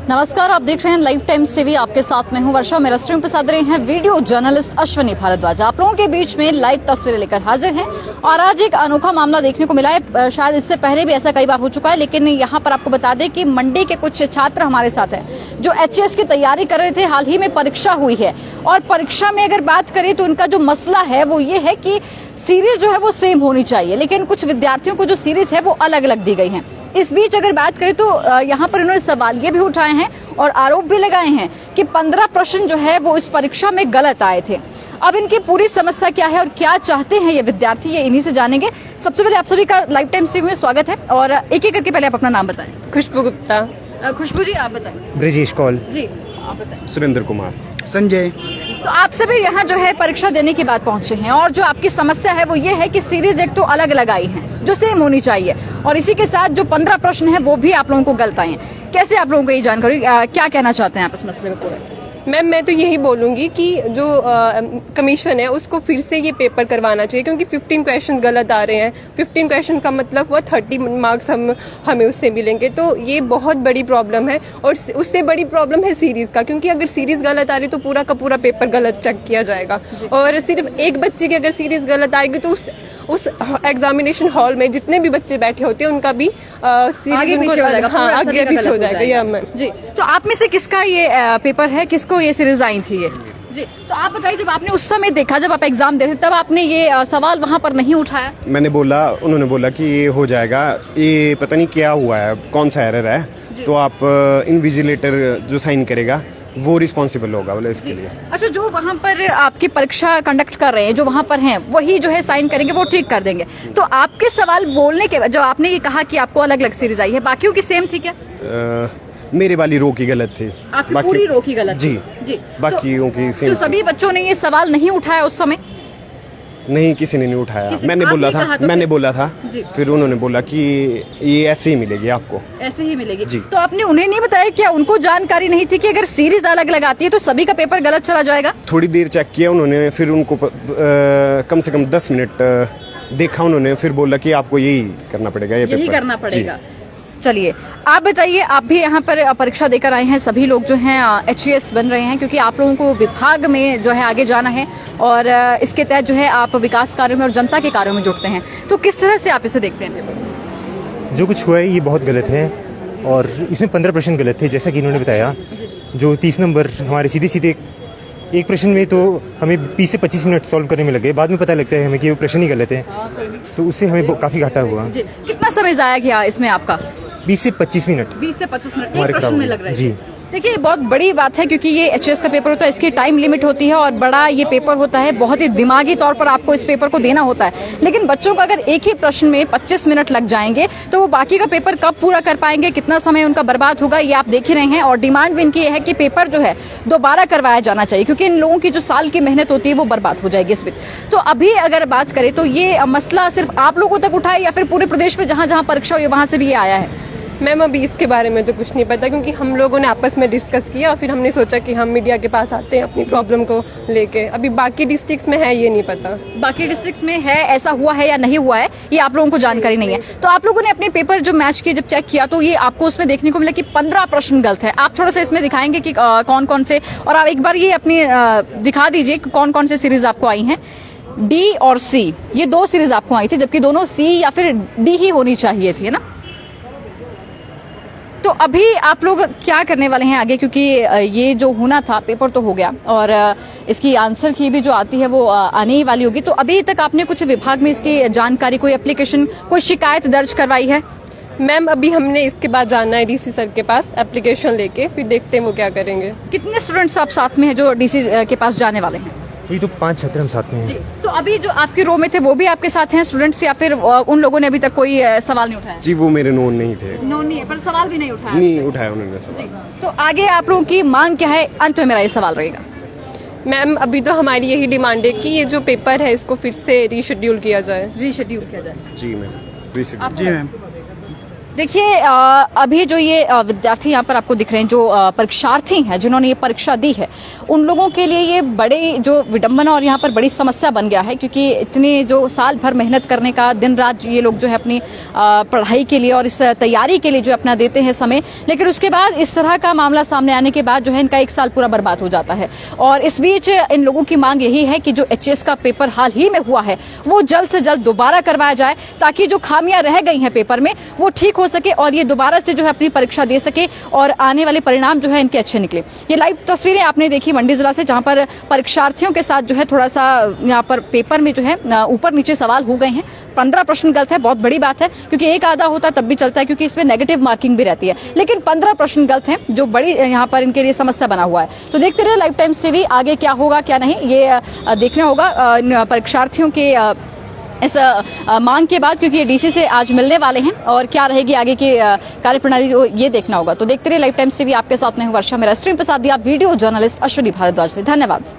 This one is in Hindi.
नमस्कार, आप देख रहे हैं लाइव टाइम्स टीवी। आपके साथ मैं हूं वर्षा। मेरा स्ट्रीम पर साथ रहे हैं वीडियो जर्नलिस्ट अश्विनी भारद्वाज। आप लोगों के बीच में लाइव तस्वीरें लेकर हाजिर हैं और आज एक अनोखा मामला देखने को मिला है। शायद इससे पहले भी ऐसा कई बार हो चुका है, लेकिन यहाँ पर आपको बता दें कि मंडी के कुछ छात्र हमारे साथ हैं जो HAS की तैयारी कर रहे थे। हाल ही में परीक्षा हुई है और परीक्षा में अगर बात करें तो उनका जो मसला है वो ये है कि सीरीज जो है वो सेम होनी चाहिए, लेकिन कुछ विद्यार्थियों को जो सीरीज है वो अलग अलग दी गई है। इस बीच अगर बात करें तो यहाँ पर इन्होंने सवाल ये भी उठाए हैं और आरोप भी लगाए हैं कि 15 प्रश्न जो है वो इस परीक्षा में गलत आए थे। अब इनकी पूरी समस्या क्या है और क्या चाहते हैं ये विद्यार्थी, ये इन्हीं से जानेंगे। सबसे पहले आप सभी का लाइव टाइम टीवी में स्वागत है और एक एक करके पहले आप अपना नाम बताएं। खुशबू गुप्ता। खुशबू जी आप बताएं। ब्रिजेश कौल जी आप बताएं। सुरेंद्र कुमार। संजय। तो आप सभी यहाँ जो है परीक्षा देने की बात पहुंचे हैं और जो आपकी समस्या है वो ये है कि सीरीज एक तो अलग अलग आई है जो सेम होनी चाहिए और इसी के साथ जो 15 प्रश्न है वो भी आप लोगों को गलत आए हैं। कैसे आप लोगों को ये जानकारी, क्या कहना चाहते हैं आप इस मसले में पूरे? मैम मैं तो यही बोलूंगी कि जो कमीशन है उसको फिर से ये पेपर करवाना चाहिए, क्योंकि 15 क्वेश्चन गलत आ रहे हैं। 15 क्वेश्चन का मतलब हुआ 30 मार्क्स हमें उससे मिलेंगे, तो ये बहुत बड़ी प्रॉब्लम है। और उससे बड़ी प्रॉब्लम है सीरीज का, क्योंकि अगर सीरीज गलत आ रही तो पूरा का पूरा पेपर गलत चेक किया जाएगा और सिर्फ एक बच्चे की अगर सीरीज गलत आएगी तो उस एग्जामिनेशन हॉल में जितने भी बच्चे बैठे होते हैं उनका भी सीरीज आगे पीछे हो जाएगा ये मैम जी। तो आप में से किसका ये पेपर है, किसको ये सीरीज आई थी ये? जी तो आप बताइए, जब आपने उस समय देखा, जब आप एग्जाम दे रहे थे, तब आपने ये सवाल वहाँ पर नहीं उठाया? मैंने बोला, उन्होंने बोला कि ये हो जाएगा, ये पता नहीं क्या हुआ है, कौन सा एरर है, तो आप इन्विजिलेटर जो साइन करेगा वो रिस्पॉन्सिबल होगा बोले इसके लिए। अच्छा, जो वहाँ पर आपकी परीक्षा कंडक्ट कर रहे हैं, जो वहाँ पर हैं, वही जो है साइन करेंगे, वो ठीक कर देंगे। तो आपके सवाल बोलने के बाद जो आपने ये कहा कि आपको अलग अलग सीरीज आई है, बाकियों की सेम थी क्या? मेरे वाली रो की गलत थी। आपकी पूरी रो की गलत जी जी। बाकियों की सेम। तो सभी बच्चों ने ये सवाल नहीं उठाया उस समय? नहीं, किसी ने नहीं उठाया। मैंने बोला था फिर उन्होंने बोला कि ये ऐसे ही मिलेगी आपको, ऐसे ही मिलेगी जी। तो आपने उन्हें नहीं बताया क्या? उनको जानकारी नहीं थी कि अगर सीरीज अलग लगाती है तो सभी का पेपर गलत चला जाएगा? थोड़ी देर चेक किया उन्होंने, फिर उनको कम से कम 10 मिनट देखा उन्होंने, फिर बोला कि आपको यही करना पड़ेगा, यही करना पड़ेगा। चलिए आप बताइए, आप भी यहाँ पर परीक्षा देकर आए हैं, सभी लोग जो हैं HAS बन रहे हैं, क्योंकि आप लोगों को विभाग में जो है आगे जाना है और इसके तहत जो है आप विकास कार्यों में और जनता के कार्यों में जुटते हैं। तो किस तरह से आप इसे देखते हैं? जो कुछ हुआ है ये बहुत गलत है और इसमें 15 प्रश्न गलत थे, जैसा कि इन्होंने बताया। जो 30 नंबर हमारे सीधे एक प्रश्न में तो हमें 20 से 25 मिनट सॉल्व करने में लगे, बाद में पता लगता है हमें कि वो प्रश्न ही गलत है, तो उससे हमें काफी घाटा हुआ। कितना समय जाया गया इसमें आपका? 20 से 25 मिनट। 20 से 25 मिनट एक प्रश्न में लग रहा है जी। देखिए, बहुत बड़ी बात है, क्योंकि ये HAS का पेपर होता है, इसकी टाइम लिमिट होती है और बड़ा ये पेपर होता है, बहुत ही दिमागी तौर पर आपको इस पेपर को देना होता है। लेकिन बच्चों को अगर एक ही प्रश्न में 25 मिनट लग जाएंगे तो वो बाकी का पेपर कब पूरा कर पाएंगे, कितना समय उनका बर्बाद होगा, ये आप देख ही रहे हैं। और डिमांड भी इनकी है कि पेपर जो है दोबारा करवाया जाना चाहिए, क्योंकि इन लोगों की जो साल की मेहनत होती है वो बर्बाद हो जाएगी इस बीच। तो अभी अगर बात करें तो ये मसला सिर्फ आप लोगों तक उठा है या फिर पूरे प्रदेश में जहाँ जहाँ परीक्षा हुई वहाँ से भी ये आया है? मैम अभी इसके बारे में तो कुछ नहीं पता, क्योंकि हम लोगों ने आपस में डिस्कस किया और फिर हमने सोचा कि हम मीडिया के पास आते हैं अपनी प्रॉब्लम को लेके। अभी बाकी डिस्ट्रिक्ट्स में है ये नहीं पता। बाकी डिस्ट्रिक्ट्स में है, ऐसा हुआ है या नहीं हुआ है ये आप लोगों को जानकारी नहीं है। तो आप लोगों ने अपने पेपर जो मैच किए, जब चेक किया, तो ये आपको उसमें देखने को मिला कि 15 प्रश्न गलत है। आप थोड़ा सा इसमें दिखाएंगे कि कौन कौन से, और आप एक बार ये अपनी दिखा दीजिए कि कौन कौन से सीरीज आपको आई हैं। D और C, ये 2 सीरीज आपको आई थी, जबकि दोनों C या फिर D ही होनी चाहिए थी, है ना? तो अभी आप लोग क्या करने वाले हैं आगे, क्योंकि ये जो होना था पेपर तो हो गया और इसकी आंसर की भी जो आती है वो आने ही वाली होगी। तो अभी तक आपने कुछ विभाग में इसकी जानकारी, कोई एप्लीकेशन, कोई शिकायत दर्ज करवाई है? मैम अभी हमने इसके बाद जाना है DC सर के पास एप्लीकेशन लेके, फिर देखते हैं वो क्या करेंगे। कितने स्टूडेंट्स आप साथ में हैं जो DC के पास जाने वाले हैं? ये तो 5 छात्र हम साथ में हैं। जी। तो अभी जो आपकी रो में थे वो भी आपके साथ हैं स्टूडेंट्स, या फिर उन लोगों ने अभी तक कोई सवाल नहीं उठाया? जी, वो मेरे नोन नहीं थे। नोन नहीं है, पर सवाल भी नहीं उठाया? नहीं उठाया उन्होंने सवाल। जी। तो आगे आप लोगों की मांग क्या है? अंत में मेरा ये सवाल रहेगा। मैम अभी तो हमारी यही डिमांड है कि ये जो पेपर है इसको फिर से रीशेड्यूल किया जाए। रीशेड्यूल किया जाए। जी मैम, जी मैम। देखिए अभी जो ये विद्यार्थी यहाँ पर आपको दिख रहे हैं, जो परीक्षार्थी हैं जिन्होंने ये परीक्षा दी है, उन लोगों के लिए ये बड़ी जो विडंबना और यहाँ पर बड़ी समस्या बन गया है, क्योंकि इतने जो साल भर मेहनत करने का दिन रात ये लोग जो है अपनी पढ़ाई के लिए और इस तैयारी के लिए जो अपना देते हैं समय, लेकिन उसके बाद इस तरह का मामला सामने आने के बाद जो है इनका एक साल पूरा बर्बाद हो जाता है। और इस बीच इन लोगों की मांग यही है कि जो एचएस का पेपर हाल ही में हुआ है वो जल्द से जल्द दोबारा करवाया जाए, ताकि जो खामियां रह गई हैं पेपर में वो ठीक हो सके और ये दोबारा से जो है अपनी परीक्षा दे सके और आने वाले परिणाम जो है इनके अच्छे निकले। ये लाइव तस्वीरें आपने देखी मंडी जिला से, जहां पर परीक्षार्थियों के साथ जो है थोड़ा सा यहाँ पर पेपर में जो है ऊपर नीचे सवाल हो गए हैं। 15 प्रश्न गलत है, बहुत बड़ी बात है, क्योंकि एक आधा होता तब भी चलता है, क्योंकि इसमें नेगेटिव मार्किंग भी रहती है, लेकिन 15 प्रश्न गलत हैं, जो बड़ी यहाँ पर इनके लिए समस्या बना हुआ है। तो देखते रहिए लाइव टाइम्स टीवी, आगे क्या होगा क्या नहीं ये देखना होगा परीक्षार्थियों के इस मांग के बाद, क्योंकि ये डीसी से आज मिलने वाले हैं और क्या रहेगी आगे की कार्यप्रणाली ये देखना होगा। तो देखते रहिए लाइव टाइम्स टीवी, आपके साथ मैं हूं वर्षा, मेरा स्ट्रीम प्रसाद दिया, वीडियो जर्नलिस्ट अश्विनी भारद्वाज से। धन्यवाद।